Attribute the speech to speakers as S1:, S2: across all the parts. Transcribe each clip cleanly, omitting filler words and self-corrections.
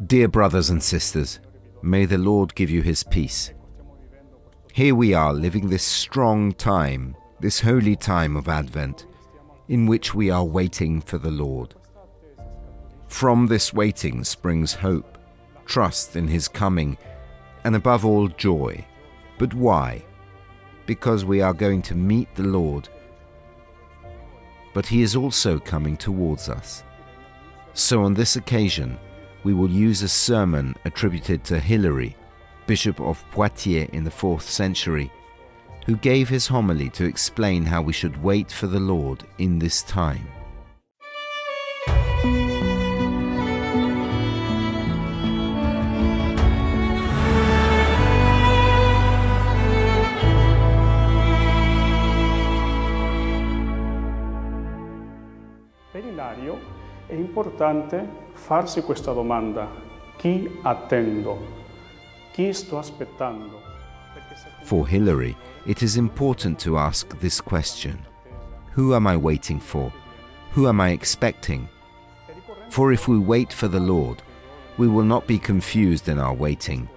S1: Dear brothers and sisters, may the Lord give you his peace. Here we are living this strong time, this holy time of Advent, in which we are waiting for the Lord. From this waiting springs hope, trust in his coming, and above all joy. But why? Because we are going to meet the Lord. But he is also coming towards us. So on this occasion, we will use a sermon attributed to Hilary, Bishop of Poitiers in the 4th century, who gave his homily to explain how we should wait for the Lord in this time.
S2: Per Ilario è importante farsi questa domanda: chi attendo? Chi sto aspettando?
S1: For Hilary, it is important to ask this question: who am I waiting for? Who am I expecting? For if we wait for the Lord, we will not be confused in our waiting,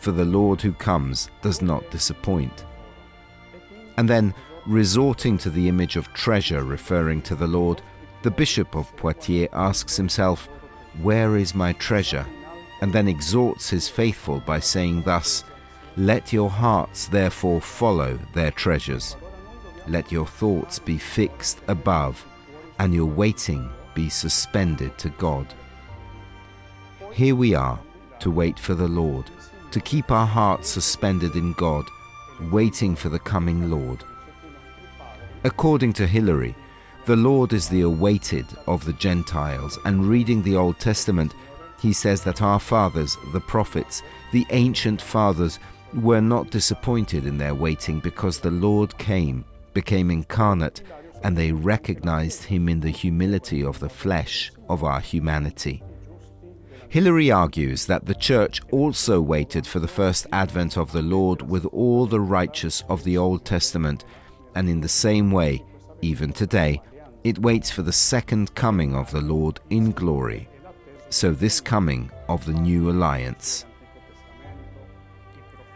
S1: for the Lord who comes does not disappoint. And then, resorting to the image of treasure referring to the Lord, the Bishop of Poitiers asks himself, "Where is my treasure?" and then exhorts his faithful by saying thus, "Let your hearts therefore follow their treasures. Let your thoughts be fixed above, and your waiting be suspended to God." Here we are, to wait for the Lord, to keep our hearts suspended in God, waiting for the coming Lord. According to Hilary, the Lord is the awaited of the Gentiles, and reading the Old Testament, he says that our fathers, the prophets, the ancient fathers, were not disappointed in their waiting because the Lord came, became incarnate, and they recognized him in the humility of the flesh of our humanity. Hilary argues that the Church also waited for the first advent of the Lord with all the righteous of the Old Testament, and in the same way, even today, it waits for the second coming of the Lord in glory. So this coming of the new alliance.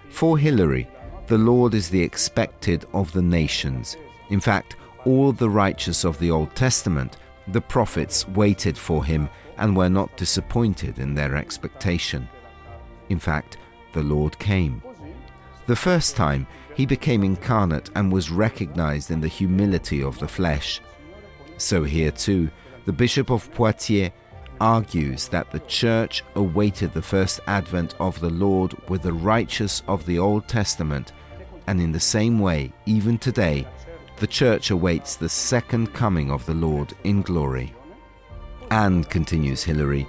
S1: For Hilary, the Lord is the expected of the nations. In fact, all the righteous of the Old Testament, the prophets, waited for him and were not disappointed in their expectation. In fact, the Lord came. The first time, he became incarnate and was recognized in the humility of the flesh. So here too, the Bishop of Poitiers argues that the Church awaited the first advent of the Lord with the righteous of the Old Testament, and in the same way, even today, the Church awaits the second coming of the Lord in glory. And, continues Hilary,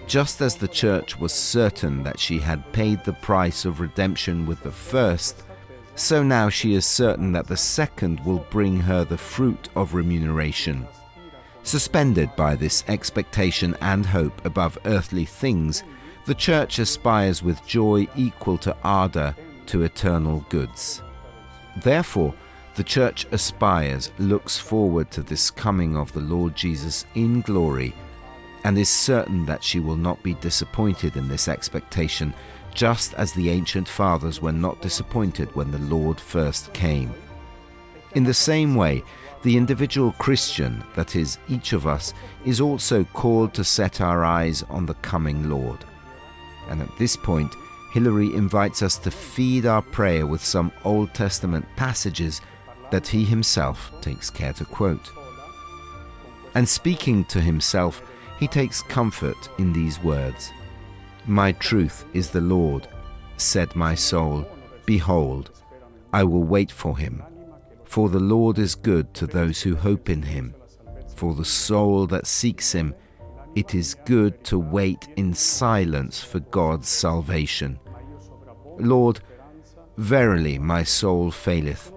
S1: just as the Church was certain that she had paid the price of redemption with the first, so now she is certain that the second will bring her the fruit of remuneration. Suspended by this expectation and hope above earthly things, the Church aspires with joy equal to ardor to eternal goods. Therefore, the Church aspires, looks forward to this coming of the Lord Jesus in glory, and is certain that she will not be disappointed in this expectation, just as the ancient fathers were not disappointed when the Lord first came. In the same way, the individual Christian, that is, each of us, is also called to set our eyes on the coming Lord. And at this point, Hilary invites us to feed our prayer with some Old Testament passages that he himself takes care to quote. And speaking to himself, he takes comfort in these words: "My truth is the Lord, said my soul, behold, I will wait for him. For the Lord is good to those who hope in him. For the soul that seeks him, it is good to wait in silence for God's salvation. Lord, verily my soul faileth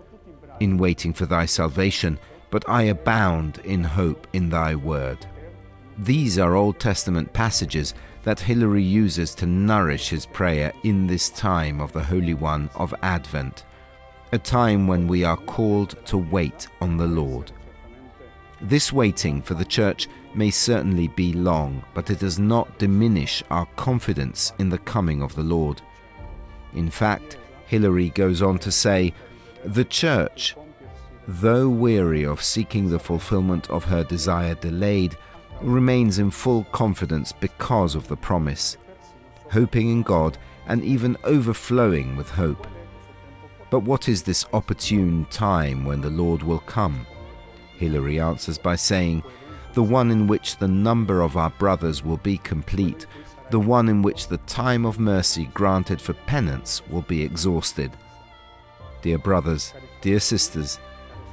S1: in waiting for thy salvation, but I abound in hope in thy word." These are Old Testament passages that Hilary uses to nourish his prayer in this time of the Holy One of Advent, a time when we are called to wait on the Lord. This waiting for the Church may certainly be long, but it does not diminish our confidence in the coming of the Lord. In fact, Hilary goes on to say, "The Church, though weary of seeking the fulfillment of her desire delayed, remains in full confidence because of the promise, hoping in God and even overflowing with hope." But what is this opportune time when the Lord will come? Hilary answers by saying, "The one in which the number of our brothers will be complete, the one in which the time of mercy granted for penance will be exhausted." Dear brothers, dear sisters,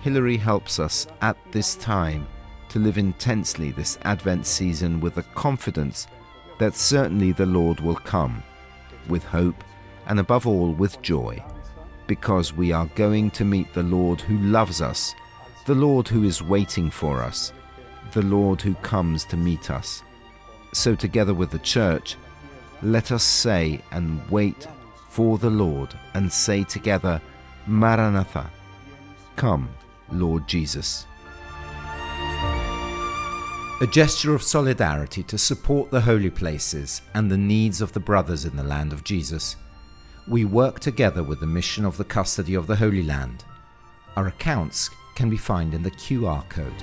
S1: Hilary helps us at this time to live intensely this Advent season with the confidence that certainly the Lord will come, with hope and above all with joy, because we are going to meet the Lord who loves us, the Lord who is waiting for us, the Lord who comes to meet us. So together with the Church, let us say and wait for the Lord and say together, Maranatha, come, Lord Jesus. A gesture of solidarity to support the holy places and the needs of the brothers in the land of Jesus. We work together with the mission of the custody of the Holy Land. Our accounts can be found in the QR code.